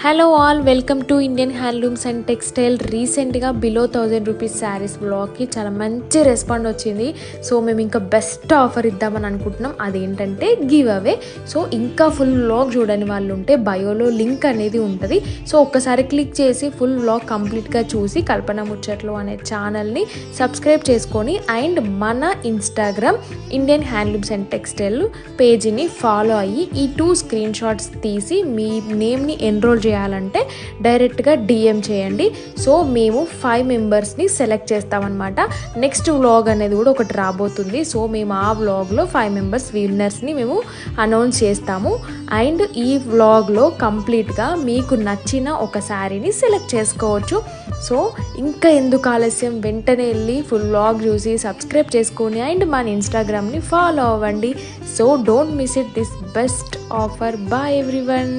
Hello all, welcome to Indian handlooms and textile. రీసెంట్గా below 1000 rupees saris బ్లాగ్కి చాలా మంచి respond వచ్చింది. సో మేము ఇంకా బెస్ట్ ఆఫర్ ఇద్దామని అనుకుంటున్నాం. అదేంటంటే గివ్ అవే. సో ఇంకా ఫుల్ వ్లాగ్ చూడని వాళ్ళు ఉంటే బయోలో లింక్ అనేది ఉంటుంది. సో ఒక్కసారి క్లిక్ చేసి ఫుల్ వ్లాగ్ కంప్లీట్గా చూసి కల్పన ముచ్చట్లు అనే ఛానల్ని సబ్స్క్రైబ్ చేసుకొని అండ్ మన Instagram Indian handlooms and textile పేజీని ఫాలో అయ్యి ఈ 2 స్క్రీన్ షాట్స్ తీసి మీ నేమ్ని ఎన్రోల్ చేయాలంటే డైరెక్ట్గా డిఎం చేయండి. సో మేము 5 మెంబర్స్ని సెలెక్ట్ చేస్తామన్నమాట. నెక్స్ట్ వ్లాగ్ అనేది కూడా ఒకటి రాబోతుంది. సో మేము ఆ వ్లాగ్లో 5 మెంబర్స్ విన్నర్స్ని మేము అనౌన్స్ చేస్తాము. అండ్ ఈ వ్లాగ్లో కంప్లీట్గా మీకు నచ్చిన ఒక శారీని సెలెక్ట్ చేసుకోవచ్చు. సో ఇంకా ఎందుకు ఆలస్యం, వెంటనే వెళ్ళి ఫుల్ వ్లాగ్ చూసి సబ్స్క్రైబ్ చేసుకొని అండ్ మన ఇన్స్టాగ్రామ్ని ఫాలో అవ్వండి. So don't miss it this best offer. Bye everyone.